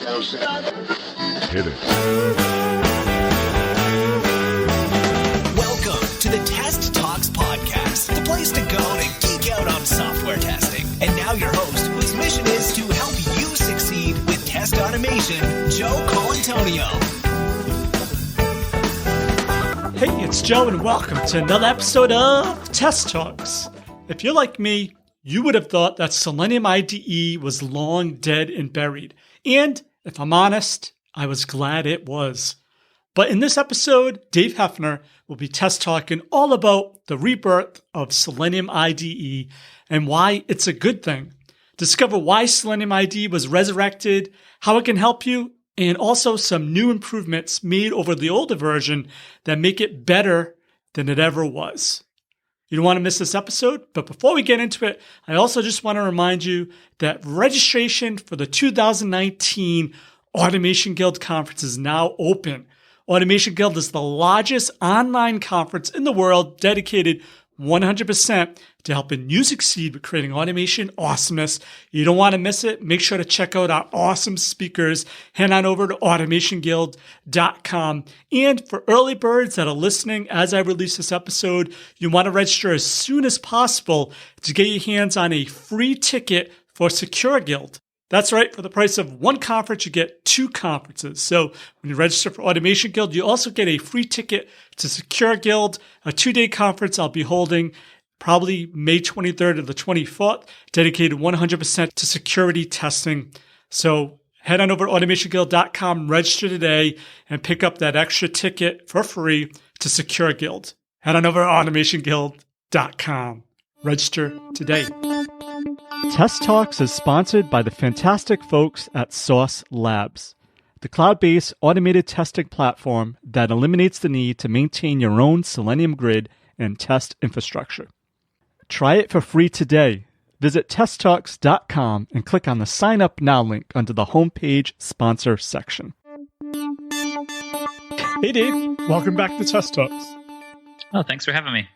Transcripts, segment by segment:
Hit it. Welcome to the Test Talks podcast, the place to go to geek out on software testing. And now your host, whose mission is to help you succeed with test automation, Joe Colantonio. Hey, it's Joe, and welcome to another episode of Test Talks. If you're like me, you would have thought that Selenium IDE was long dead and buried. And if I'm honest, I was glad it was. But in this episode, Dave Haeffner will be test talking all about the rebirth of Selenium IDE and why it's a good thing. Discover why Selenium IDE was resurrected, how it can help you, and also some new improvements made over the older version that make it better than it ever was. You don't want to miss this episode, but before we get into it, I also just want to remind you that registration for the 2019 Automation Guild Conference is now open. Automation Guild is the largest online conference in the world dedicated 100% to helping you succeed with creating automation awesomeness. You don't want to miss it. Make sure to check out our awesome speakers. Head on over to automationguild.com. And for early birds that are listening as I release this episode, you want to register as soon as possible to get your hands on a free ticket for Secure Guild. That's right. For the price of one conference, you get two conferences. So when you register for Automation Guild, you also get a free ticket to Secure Guild, a 2-day conference I'll be holding probably May 23rd to the 24th, dedicated 100% to security testing. So head on over to automationguild.com, register today, and pick up that extra ticket for free to Secure Guild. Head on over to automationguild.com. Register today. Test Talks is sponsored by the fantastic folks at Source Labs, the cloud-based automated testing platform that eliminates the need to maintain your own Selenium grid and test infrastructure. Try it for free today. Visit testtalks.com and click on the Sign Up Now link under the homepage sponsor section. Hey Dave, welcome back to Test Talks. Oh, thanks for having me.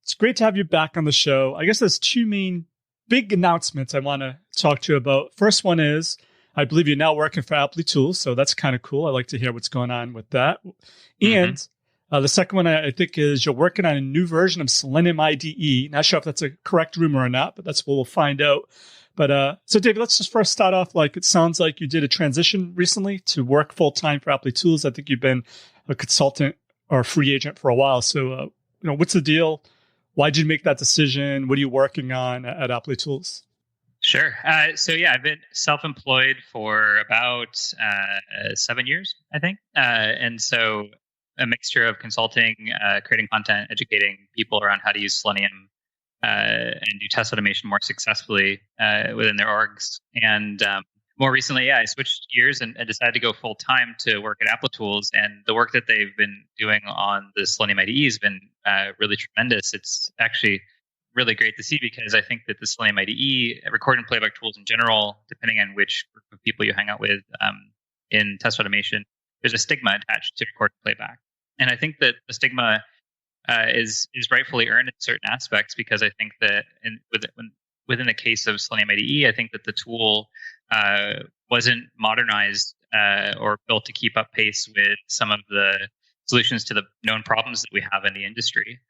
It's great to have you back on the show. I guess there's two main big announcements I want to talk to you about. First one is, I believe you're now working for Apply Tools, so that's kind of cool. I like to hear what's going on with that. And the second one, I think, is you're working on a new version of Selenium IDE. Not sure if that's a correct rumor or not, but that's what we'll find out. But so, David, let's just first start off. Like, it sounds like you did a transition recently to work full-time for Apply Tools. I think you've been a consultant or a free agent for a while. So, what's the deal? Why did you make that decision? What are you working on at Apply Tools? Sure. So I've been self-employed for about 7 years, I think. And so a mixture of consulting, creating content, educating people around how to use Selenium and do test automation more successfully within their orgs. And more recently, I switched gears and decided to go full-time to work at Apply Tools. And the work that they've been doing on the Selenium IDE has been really tremendous. It's actually really great to see because I think that the Selenium IDE, record and playback tools in general, depending on which group of people you hang out with in test automation, there's a stigma attached to record and playback. And I think that the stigma is rightfully earned in certain aspects because I think that within the case of Selenium IDE, I think that the tool wasn't modernized or built to keep up pace with some of the solutions to the known problems that we have in the industry.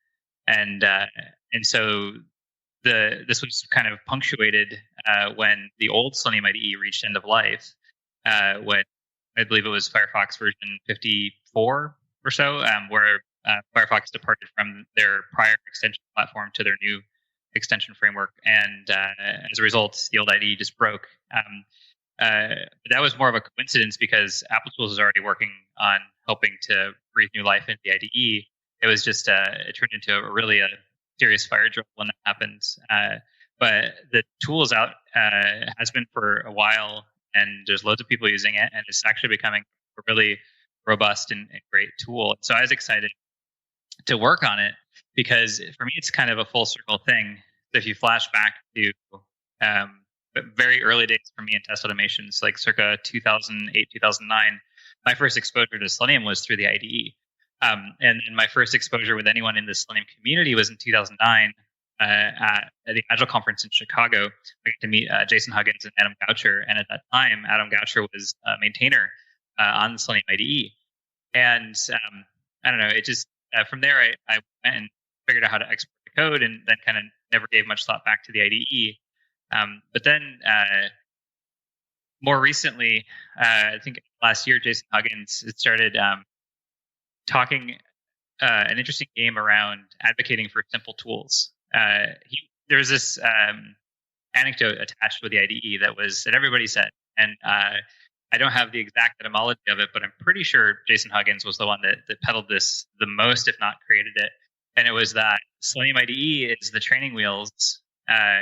And so this was kind of punctuated when the old Selenium IDE reached end of life, when I believe it was Firefox version 54 or so, where Firefox departed from their prior extension platform to their new extension framework. And as a result, the old IDE just broke. But that was more of a coincidence because Apply Tools is already working on helping to breathe new life into the IDE. It was just, it turned into a serious fire drill when that happened. But the tool is out, has been for a while, and there's loads of people using it, and it's actually becoming a really robust and great tool. So I was excited to work on it because for me, it's kind of a full circle thing. So if you flash back to very early days for me in test automations, like circa 2008, 2009, my first exposure to Selenium was through the IDE. And then my first exposure with anyone in the Selenium community was in 2009 at the Agile conference in Chicago, I got to meet Jason Huggins and Adam Goucher. And at that time, Adam Goucher was a maintainer on the Selenium IDE. And I don't know, it just, from there, I went and figured out how to export the code and then kind of never gave much thought back to the IDE. But then more recently, I think last year, Jason Huggins started talking an interesting game around advocating for simple tools. There was this anecdote attached with the IDE that everybody said, and I don't have the exact etymology of it, but I'm pretty sure Jason Huggins was the one that peddled this the most, if not created it. And it was that Selenium IDE is the training wheels.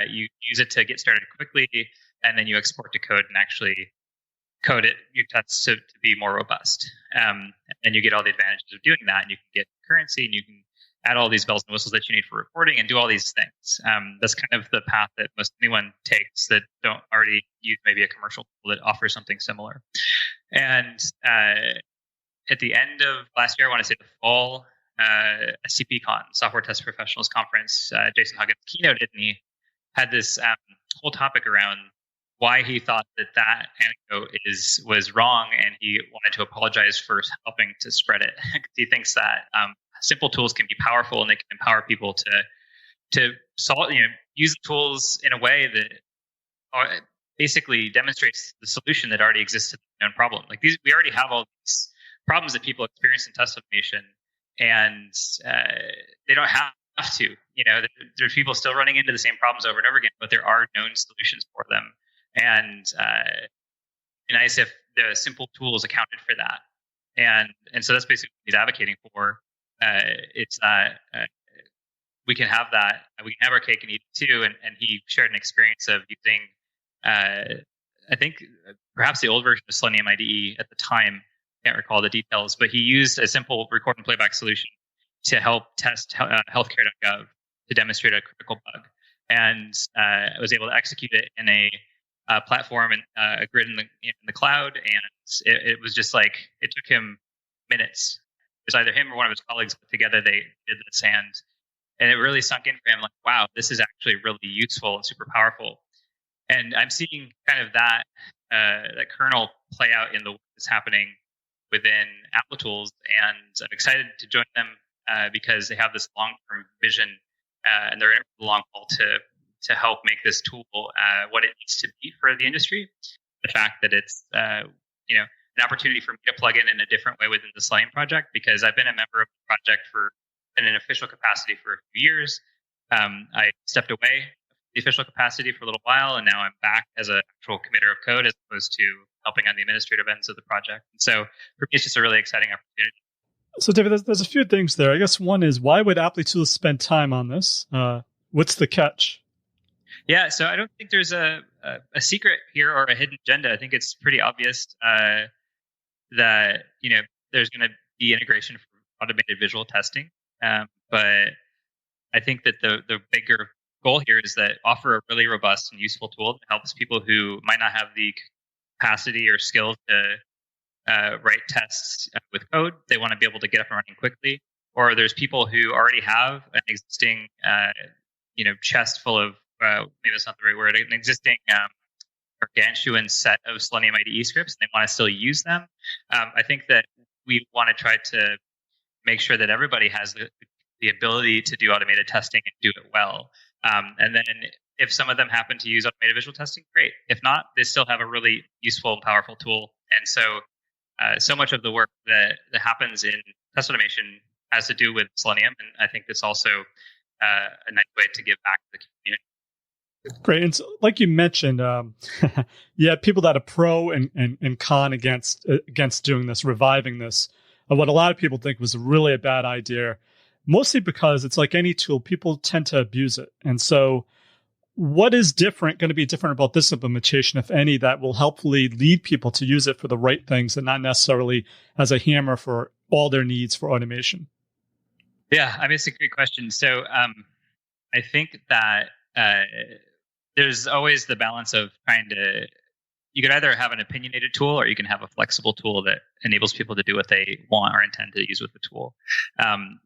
You use it to get started quickly, and then you export to code and actually code it, your tests to be more robust. And you get all the advantages of doing that, and you can get currency, and you can add all these bells and whistles that you need for reporting and do all these things. That's kind of the path that most anyone takes that don't already use maybe a commercial tool that offers something similar. And at the end of last year, I want to say the fall, CPCon, Software Test Professionals Conference, Jason Huggins keynoted, and he had this whole topic around why he thought that anecdote was wrong, and he wanted to apologize for helping to spread it. He thinks that simple tools can be powerful, and they can empower people to solve, use the tools in a way that basically demonstrates the solution that already exists to the known problem. Like we already have all these problems that people experience in test automation, and they don't have to. There's people still running into the same problems over and over again, but there are known solutions for them. And it'd be nice if the simple tools accounted for that. And so that's basically what he's advocating for. It's we can have that. We can have our cake and eat it too. And he shared an experience of using, I think, perhaps the old version of Selenium IDE at the time. Can't recall the details, but he used a simple record and playback solution to help test healthcare.gov to demonstrate a critical bug. And I was able to execute it in a platform and a grid in the cloud. And it was just like, it took him minutes. It was either him or one of his colleagues put together. They did this, and it really sunk in for him. Like, wow, this is actually really useful and super powerful. And I'm seeing kind of that kernel play out in the work that's happening within Applitools, and I'm excited to join them because they have this long-term vision, and they're in it for the long haul to help make this tool what it needs to be for the industry. The fact that it's an opportunity for me to plug in a different way within the Selenium project, because I've been a member of the project in an official capacity for a few years. I stepped away from the official capacity for a little while, and now I'm back as an actual committer of code as opposed to helping on the administrative ends of the project. And so for me, it's just a really exciting opportunity. So David, there's a few things there. I guess one is, why would Applitools spend time on this? What's the catch? Yeah, so I don't think there's a secret here or a hidden agenda. I think it's pretty obvious that there's going to be integration for automated visual testing, but I think that the bigger goal here is that offer a really robust and useful tool that helps people who might not have the capacity or skill to write tests with code. They want to be able to get up and running quickly, or there's people who already have an existing chest full of maybe that's not the right word, an existing gargantuan set of Selenium IDE scripts, and they want to still use them. I think that we want to try to make sure that everybody has the ability to do automated testing and do it well. And then if some of them happen to use automated visual testing, great. If not, they still have a really useful and powerful tool. And so much of the work that happens in test automation has to do with Selenium. And I think it's also a nice way to give back to the community. Great. And so, like you mentioned, you had people that are pro and con against doing this, reviving this. What a lot of people think was really a bad idea, mostly because it's like any tool, people tend to abuse it. And so what is going to be different about this implementation, if any, that will helpfully lead people to use it for the right things and not necessarily as a hammer for all their needs for automation? Yeah, I mean, it's a great question. So I think that there's always the balance of trying to you could either have an opinionated tool or you can have a flexible tool that enables people to do what they want or intend to use with the tool.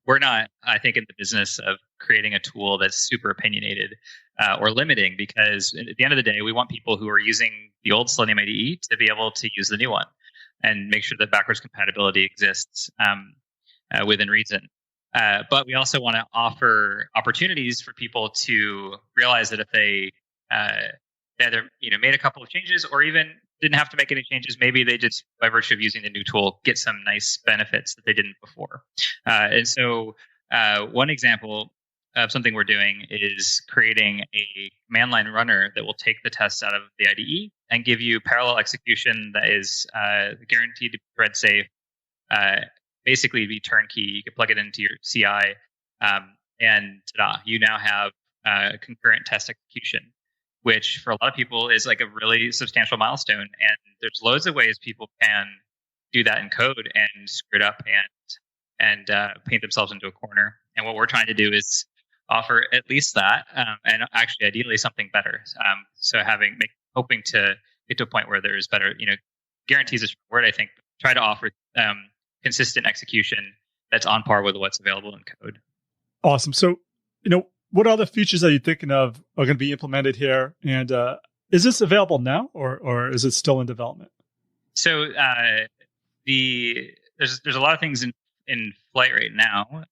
We're not, I think, in the business of creating a tool that's super opinionated or limiting, because at the end of the day, we want people who are using the old Selenium IDE to be able to use the new one and make sure that backwards compatibility exists within reason. But we also want to offer opportunities for people to realize that if they either made a couple of changes or even didn't have to make any changes, maybe they just, by virtue of using the new tool, get some nice benefits that they didn't before. And so one example of something we're doing is creating a command line runner that will take the tests out of the IDE and give you parallel execution that is guaranteed to be thread safe, basically be turnkey. You can plug it into your CI, and ta-da, you now have concurrent test execution, which for a lot of people is like a really substantial milestone. And there's loads of ways people can do that in code and screw it up and paint themselves into a corner. And what we're trying to do is offer at least that, and actually ideally something better. So hoping to get to a point where there's better, guarantees is a word, I think. Try to offer consistent execution that's on par with what's available in code. Awesome. So, what other features are you thinking of are going to be implemented here? And is this available now, or is it still in development? So there's a lot of things in flight right now.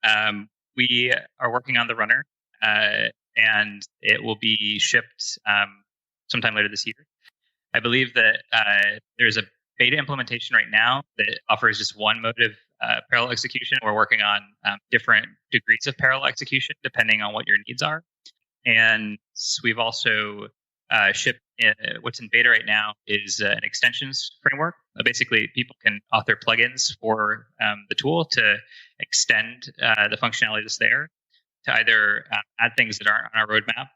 We are working on the runner, and it will be shipped sometime later this year. I believe that there's a beta implementation right now that offers just one mode of parallel execution. We're working on different degrees of parallel execution depending on what your needs are. And we've also shipped what's in beta right now is an extensions framework. Basically, people can author plugins for the tool to extend the functionality that's there, to either add things that aren't on our roadmap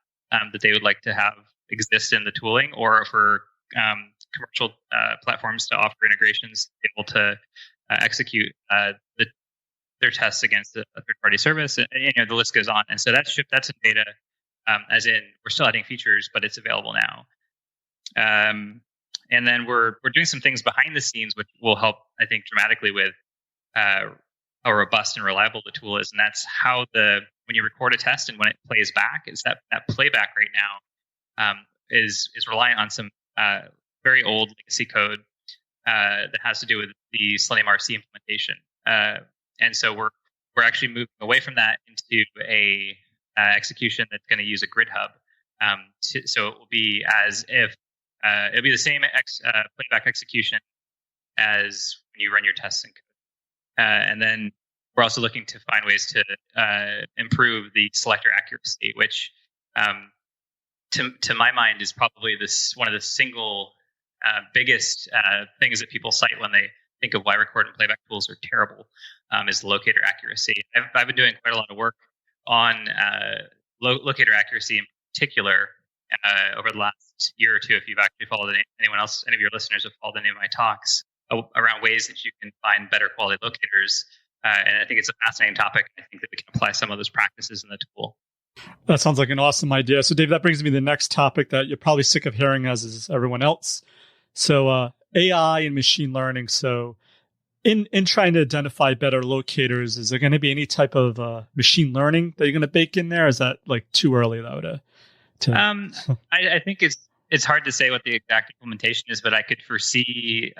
that they would like to have exist in the tooling, or for commercial platforms to offer integrations to be able to execute their tests against a third-party service. And the list goes on. And so that's in beta, as in we're still adding features, but it's available now. And then we're doing some things behind the scenes, which will help, I think, dramatically with how robust and reliable the tool is. And that's how when you record a test and when it plays back, is that playback right now is reliant on some very old legacy code that has to do with the Selenium RC implementation. And so we're actually moving away from that into a execution that's going to use a grid hub. So it will be as if it'll be the same playback execution as when you run your tests in code. And then we're also looking to find ways to improve the selector accuracy, which to my mind is probably one of the single biggest things that people cite when they think of why record and playback tools are terrible, is locator accuracy. I've been doing quite a lot of work on locator accuracy in particular over the last year or two. If you've actually followed any of your listeners have followed any of my talks around ways that you can find better quality locators. And I think it's a fascinating topic. I think that we can apply some of those practices in the tool. That sounds like an awesome idea. So, Dave, that brings me to the next topic that you're probably sick of hearing, as is everyone else. So, AI and machine learning. So, in trying to identify better locators, is there going to be any type of machine learning that you're going to bake in there? Is that like too early though? I think it's hard to say what the exact implementation is, but I could foresee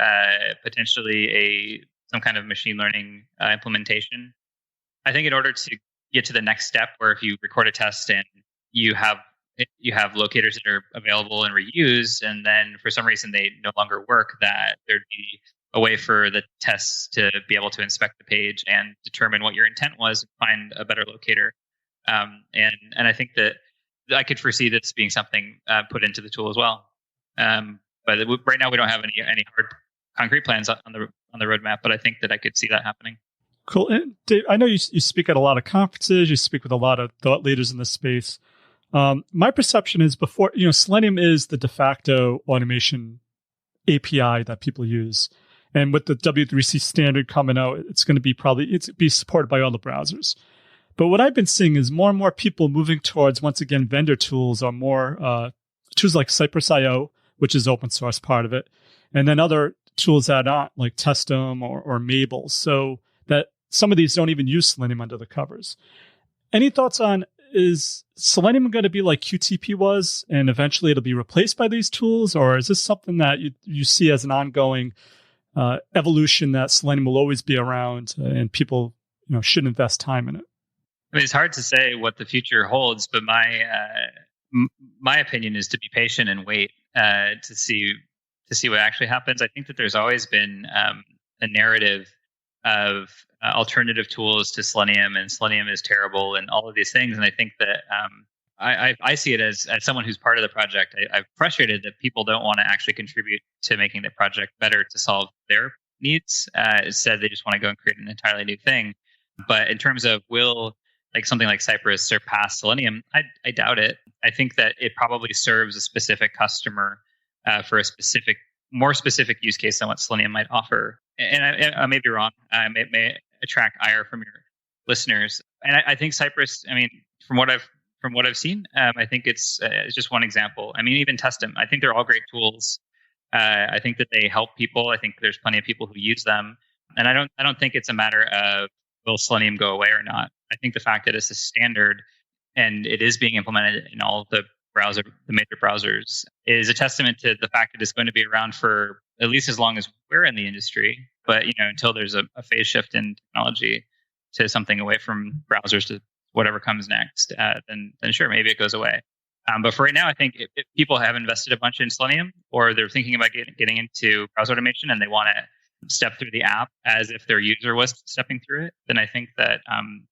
potentially some kind of machine learning implementation. I think in order to get to the next step, where if you record a test and you have locators that are available and reused, and then for some reason they no longer work, that there'd be a way for the tests to be able to inspect the page and determine what your intent was and find a better locator. And I think that I could foresee this being something put into the tool as well. But right now we don't have any hard concrete plans on the roadmap, but I think that I could see that happening. Cool. And Dave, I know you speak at a lot of conferences. You speak with a lot of thought leaders in this space. My perception is Selenium is the de facto automation API that people use. And with the W3C standard coming out, it's going to be supported by all the browsers. But what I've been seeing is more and more people moving towards, once again, vendor tools or more tools like Cypress.io, which is open source part of it, and then other tools that aren't, like Testum or Mabel. So that some of these don't even use Selenium under the covers. Any thoughts on, is Selenium going to be like QTP was, and eventually it'll be replaced by these tools? Or is this something that you see as an ongoing evolution, that Selenium will always be around and people should invest time in it? I mean, it's hard to say what the future holds, but my opinion is to be patient and wait to see what actually happens. I think that there's always been a narrative of alternative tools to Selenium, and Selenium is terrible, and all of these things. And I think that I see it as someone who's part of the project. I'm frustrated that people don't want to actually contribute to making the project better to solve their needs. Instead, they just want to go and create an entirely new thing. But in terms of will something like Cypress surpass Selenium, I doubt it. I think that it probably serves a specific customer for a more specific use case than what Selenium might offer. And I may be wrong. I may attract ire from your listeners. And I think Cypress, I mean, from what I've seen, I think it's just one example. I mean, even Testum, I think they're all great tools. I think that they help people. I think there's plenty of people who use them. And I don't think it's a matter of will Selenium go away or not. I think the fact that it's a standard and it is being implemented in all of the major browsers is a testament to the fact that it's going to be around for at least as long as we're in the industry. But until there's a phase shift in technology to something away from browsers to whatever comes next, then sure, maybe it goes away. But for right now, I think if people have invested a bunch in Selenium, or they're thinking about getting into browser automation and they want to step through the app as if their user was stepping through it, then I think that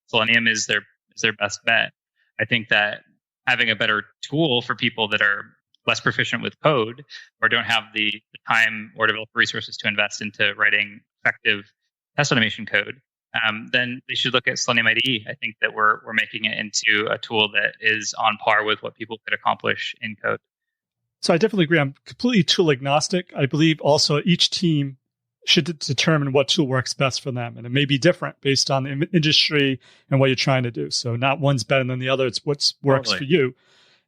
Selenium is their best bet. I think that having a better tool for people that are less proficient with code or don't have the time or developer resources to invest into writing effective test automation code, then they should look at Selenium IDE. I think that we're making it into a tool that is on par with what people could accomplish in code. So I definitely agree. I'm completely tool agnostic. I believe also each team should determine what tool works best for them. And it may be different based on the industry and what you're trying to do. So not one's better than the other. It's what works for you.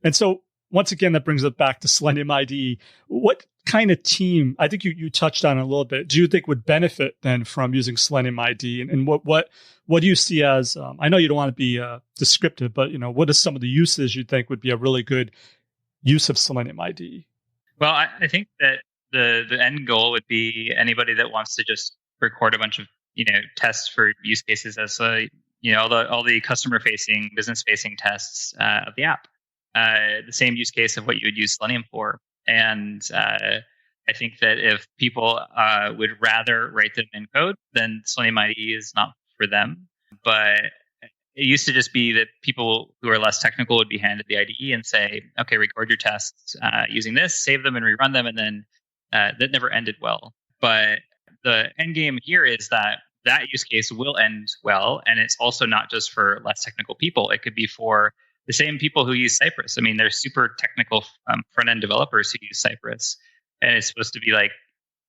And so once again, that brings it back to Selenium IDE. What kind of team, I think you touched on it a little bit, do you think would benefit then from using Selenium IDE? And what do you see as, I know you don't want to be descriptive, but what are some of the uses you think would be a really good use of Selenium IDE? Well, I think that the end goal would be anybody that wants to just record a bunch of tests for use cases as all the customer facing, business facing tests of the app. The same use case of what you would use Selenium for. And I think that if people would rather write them in code, then Selenium IDE is not for them. But it used to just be that people who are less technical would be handed the IDE and say, okay, record your tests using this, save them and rerun them. And then that never ended well. But the end game here is that use case will end well. And it's also not just for less technical people. It could be for the same people who use Cypress. I mean, there's super technical front-end developers who use Cypress. And it's supposed to be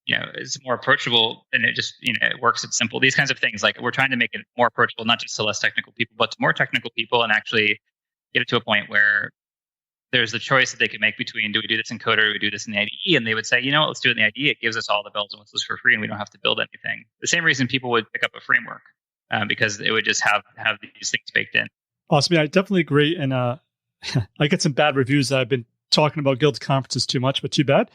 it's more approachable, and it just, it works. It's simple. These kinds of things, we're trying to make it more approachable, not just to less technical people, but to more technical people, and actually get it to a point where there's the choice that they can make between, do we do this in code or do we do this in the IDE? And they would say, let's do it in the IDE. It gives us all the bells and whistles for free, and we don't have to build anything. The same reason people would pick up a framework, because it would just have these things baked in. Awesome. Yeah, I definitely agree. And I get some bad reviews. I've been talking about Guild conferences too much, but too bad.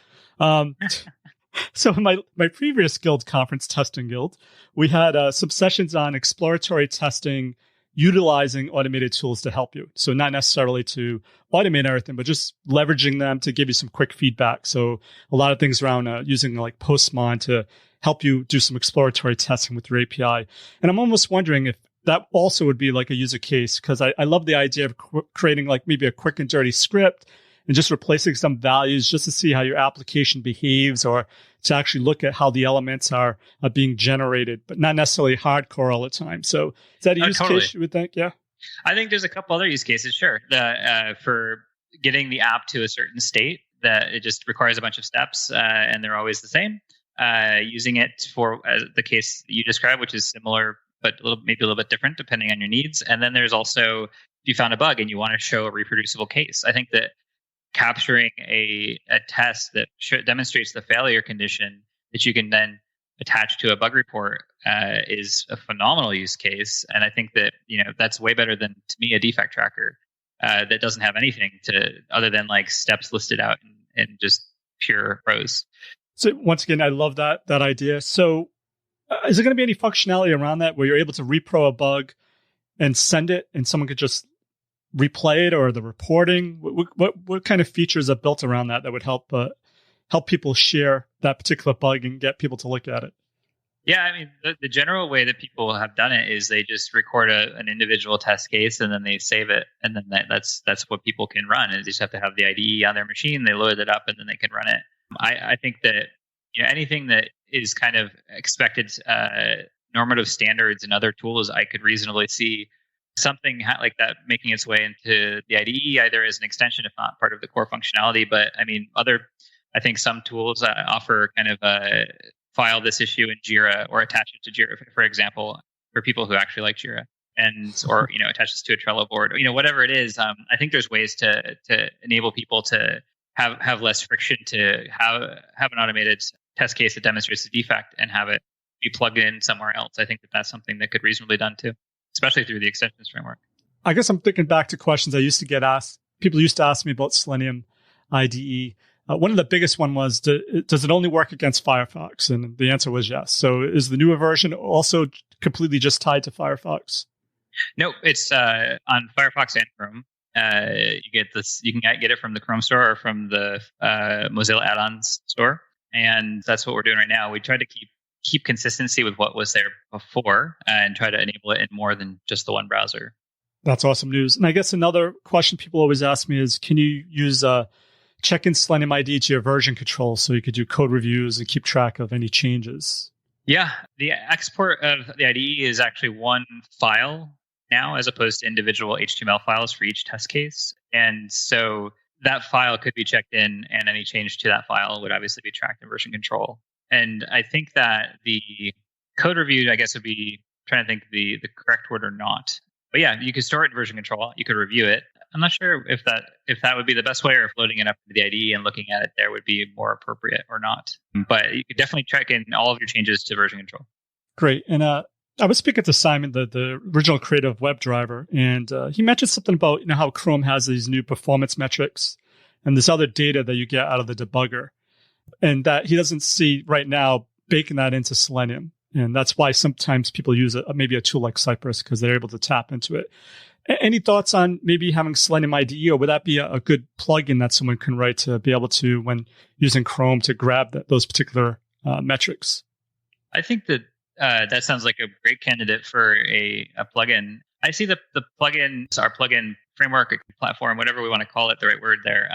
So in my previous Guild conference, Testing Guild, we had some sessions on exploratory testing, utilizing automated tools to help you. So not necessarily to automate everything, but just leveraging them to give you some quick feedback. So a lot of things around using Postmon to help you do some exploratory testing with your API. And I'm almost wondering if that also would be a user case, because I love the idea of creating maybe a quick and dirty script and just replacing some values just to see how your application behaves, or to actually look at how the elements are being generated, but not necessarily hardcore all the time. So is that a use case you would think? Yeah. I think there's a couple other use cases, sure. For getting the app to a certain state that it just requires a bunch of steps, and they're always the same. Using it for the case that you described, which is similar, but maybe a little bit different depending on your needs. And then there's also, if you found a bug and you want to show a reproducible case. I think that capturing a test that demonstrates the failure condition that you can then attach to a bug report is a phenomenal use case. And I think that, that's way better than, to me, a defect tracker that doesn't have anything other than like steps listed out in just pure prose. So once again, I love that idea. So is there going to be any functionality around that where you're able to repro a bug and send it and someone could just replay it, or the reporting? What kind of features are built around that would help people share that particular bug and get people to look at it? Yeah, I mean, the general way that people have done it is they just record an individual test case and then they save it, and then that's what people can run. And they just have to have the IDE on their machine. They load it up and then they can run it. I think that anything that is kind of expected normative standards and other tools, I could reasonably see something like that making its way into the IDE, either as an extension, if not part of the core functionality. But I mean, I think some tools offer kind of file this issue in Jira or attach it to Jira, for example, for people who actually like Jira, or attach this to a Trello board, whatever it is. I think there's ways to enable people to have less friction, to have an automated test case that demonstrates the defect and have it be plugged in somewhere else. I think that's something that could reasonably be done too, especially through the extensions framework. I guess I'm thinking back to questions I used to get asked. People used to ask me about Selenium IDE. One of the biggest one was, does it only work against Firefox? And the answer was yes. So is the newer version also completely just tied to Firefox? No, it's on Firefox and Chrome. You get this. You can get it from the Chrome store or from the Mozilla add-ons store, and that's what we're doing right now. We try to keep consistency with what was there before and try to enable it in more than just the one browser. That's awesome news. And I guess another question people always ask me is, can you use check in Selenium IDE to your version control so you could do code reviews and keep track of any changes? Yeah, the export of the IDE is actually one file now, as opposed to individual HTML files for each test case. And so that file could be checked in, and any change to that file would obviously be tracked in version control. And I think that the code review, I guess, would be, trying to think the correct word or not. But yeah, you could store it in version control. You could review it. I'm not sure if that would be the best way, or if loading it up into the IDE and looking at it there would be more appropriate or not. But you could definitely check in all of your changes to version control. Great. And I was speaking to Simon, the original creator of WebDriver, and he mentioned something about how Chrome has these new performance metrics and this other data that you get out of the debugger, and that he doesn't see right now baking that into Selenium. And that's why sometimes people use maybe a tool like Cypress, because they're able to tap into it. Any thoughts on maybe having Selenium IDE, or would that be a good plugin that someone can write to be able to, when using Chrome, to grab those particular metrics? I think that that sounds like a great candidate for a plugin. I see the plugins, our plugin framework, platform, whatever we want to call it, the right word there,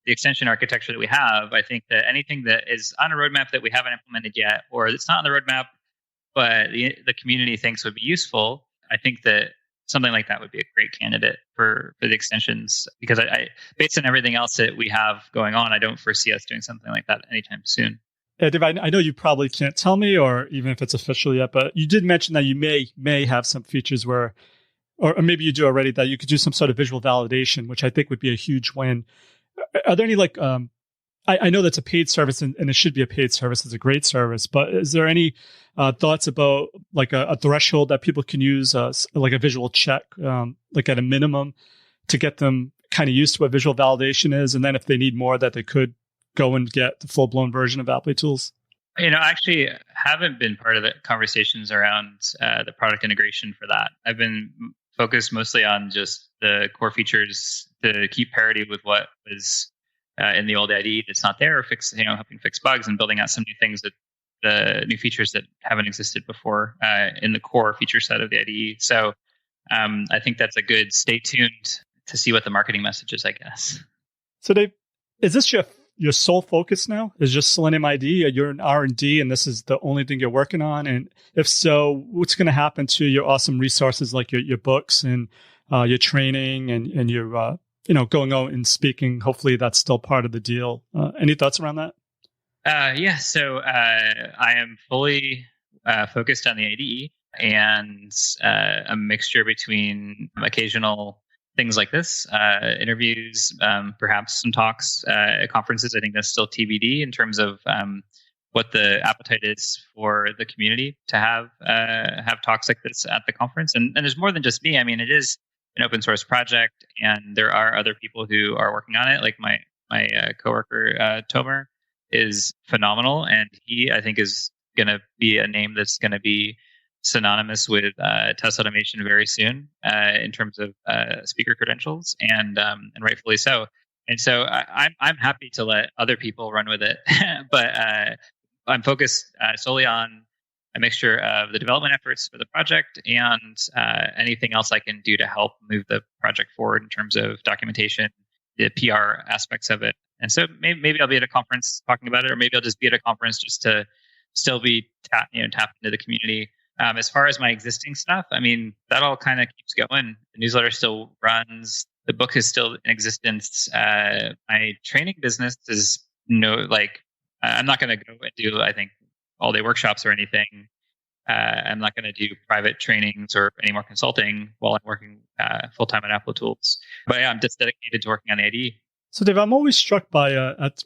the extension architecture that we have. I think that anything that is on a roadmap that we haven't implemented yet, or it's not on the roadmap, but the community thinks would be useful, I think that something like that would be a great candidate for the extensions, because I based on everything else that we have going on, I don't foresee us doing something like that anytime soon. Yeah, Dave, I know you probably can't tell me, or even if it's official yet, but you did mention that you may have some features where, or maybe you do already, that you could do some sort of visual validation, which I think would be a huge win. Are there any I know that's a paid service, and it should be a paid service. It's a great service, but is there any thoughts about like a threshold that people can use, like a visual check, like at a minimum, to get them kind of used to what visual validation is, and then if they need more, that they could go and get the full-blown version of Apply Tools? I actually haven't been part of the conversations around the product integration for that. I've been focused mostly on just the core features to keep parity with what was in the old IDE that's not there, or helping fix bugs and building out some new things, that the new features that haven't existed before in the core feature set of the IDE. So I think that's a good stay tuned to see what the marketing message is, I guess. So Dave, is this your sole focus now? Is just Selenium IDE? You're in R&D and this is the only thing you're working on? And if so, what's going to happen to your awesome resources like your books and your training and your going out and speaking? Hopefully that's still part of the deal. Any thoughts around that? Yeah. So I am fully focused on the IDE, and a mixture between occasional things like this, interviews, perhaps some talks at conferences. I think that's still TBD in terms of what the appetite is for the community to have talks like this at the conference. And there's more than just me. I mean, it is an open source project, and there are other people who are working on it. Like my coworker Tomer is phenomenal, and he, I think, is going to be a name that's going to be synonymous with test automation very soon in terms of speaker credentials, and rightfully so. And so I'm happy to let other people run with it, but I'm focused solely on a mixture of the development efforts for the project and anything else I can do to help move the project forward in terms of documentation, the PR aspects of it. And so maybe I'll be at a conference talking about it, or maybe I'll just be at a conference just to still be tapped into the community. As far as my existing stuff, I mean, that all kind of keeps going. The newsletter still runs. The book is still in existence. My training business is I'm not going to go and do, I think, all-day workshops or anything. I'm not going to do private trainings or any more consulting while I'm working full-time at Apple Tools. But yeah, I'm just dedicated to working on the IDE. So, Dave, I'm always struck by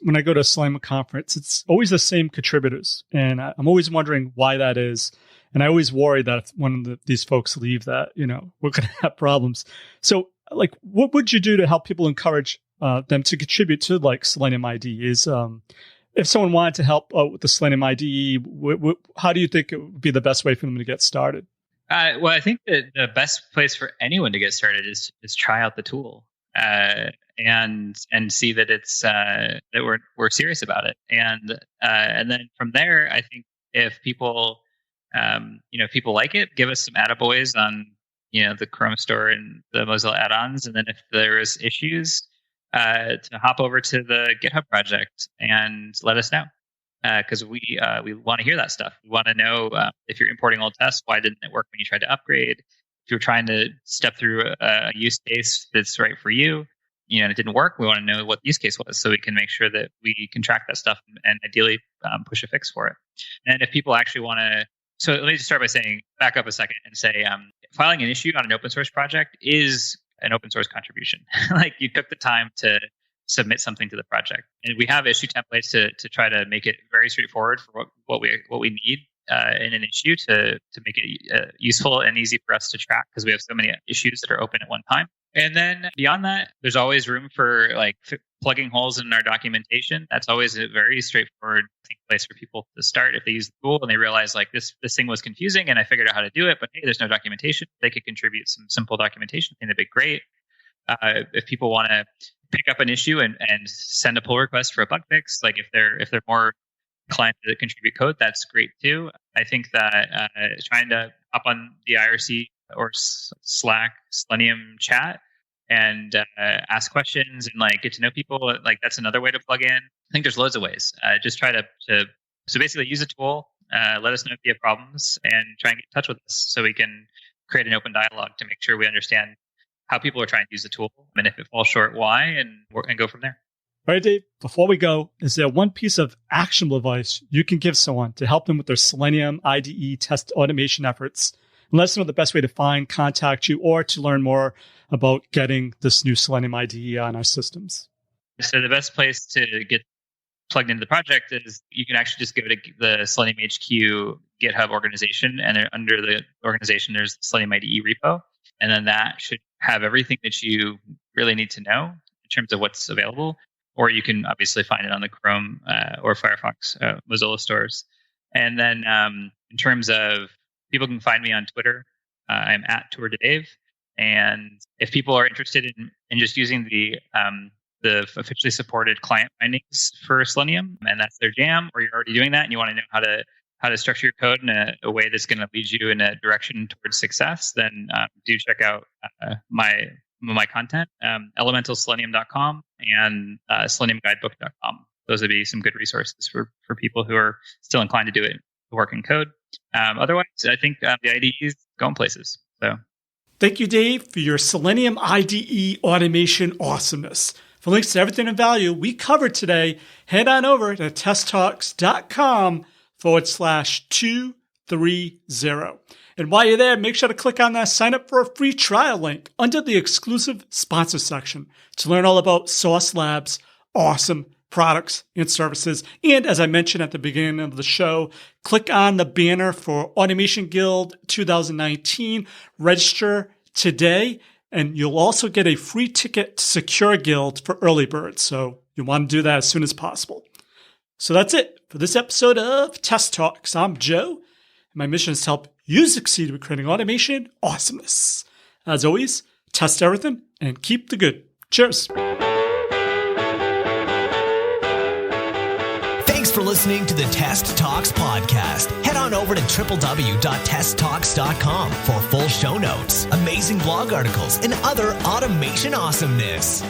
when I go to a Selenium conference, it's always the same contributors. And I'm always wondering why that is. And I always worry that if one of these folks leave, that, we're going to have problems. So, what would you do to help people encourage them to contribute to Selenium IDE? If someone wanted to help with the Selenium IDE, how do you think it would be the best way for them to get started? Well, I think that the best place for anyone to get started is try out the tool and see that it's that we're serious about it, and then from there, I think if people if people like it, give us some attaboys on the Chrome store and the Mozilla add-ons, and then if there is issues, to hop over to the GitHub project and let us know, because we want to hear that stuff. We want to know if you're importing old tests, why didn't it work when you tried to upgrade? If you're trying to step through a use case that's right for you, it didn't work. We want to know what the use case was so we can make sure that we can track that stuff and ideally push a fix for it. And if people actually want to, so let me just start by back up a second and say, filing an issue on an open source project is an open source contribution. You took the time to submit something to the project, and we have issue templates to try to make it very straightforward for what we need in an issue to make it useful and easy for us to track, because we have so many issues that are open at one time. And then beyond that, there's always room for plugging holes in our documentation. That's always a very straightforward place for people to start if they use the tool and they realize this thing was confusing and I figured out how to do it, but hey, there's no documentation. They could contribute some simple documentation. I think that'd be great. If people want to pick up an issue and send a pull request for a bug fix, if they're more inclined to contribute code, that's great too. I think that trying to hop on the IRC or Slack Selenium chat and ask questions and get to know people, that's another way to plug in. I think there's loads of ways. Just try to so basically use a tool, let us know if you have problems, and try and get in touch with us so we can create an open dialogue to make sure we understand how people are trying to use the tool, and if it falls short, why, and go from there. All right, Dave, before we go, is there one piece of actionable advice you can give someone to help them with their Selenium IDE test automation efforts? And let us know the best way to find, contact you, or to learn more about getting this new Selenium IDE on our systems. So the best place to get plugged into the project is you can actually just go to the Selenium HQ GitHub organization, and under the organization, there's the Selenium IDE repo. And then that should have everything that you really need to know in terms of what's available. Or you can obviously find it on the Chrome or Firefox Mozilla stores. And then in terms of people can find me on Twitter, I'm at TourDave. And if people are interested in just using the officially supported client bindings for Selenium, and that's their jam, or you're already doing that and you want to know how to structure your code in a way that's going to lead you in a direction towards success, then do check out my content, elementalselenium.com and seleniumguidebook.com. Those would be some good resources for people who are still inclined to do it, work in code. Otherwise, I think the IDE is going places. So, thank you, Dave, for your Selenium IDE automation awesomeness. For links to everything of value we covered today, head on over to testtalks.com/233. And while you're there, make sure to click on that sign up for a free trial link under the exclusive sponsor section to learn all about Sauce Labs' awesome products and services. And as I mentioned at the beginning of the show, click on the banner for Automation Guild 2019. Register today, and you'll also get a free ticket to Secure Guild for early birds. So you want to do that as soon as possible. So that's it for this episode of Test Talks. I'm Joe, and my mission is to help you succeed with creating automation awesomeness. As always, test everything and keep the good. Cheers. Thanks for listening to the Test Talks podcast. Head on over to www.testtalks.com for full show notes, amazing blog articles, and other automation awesomeness.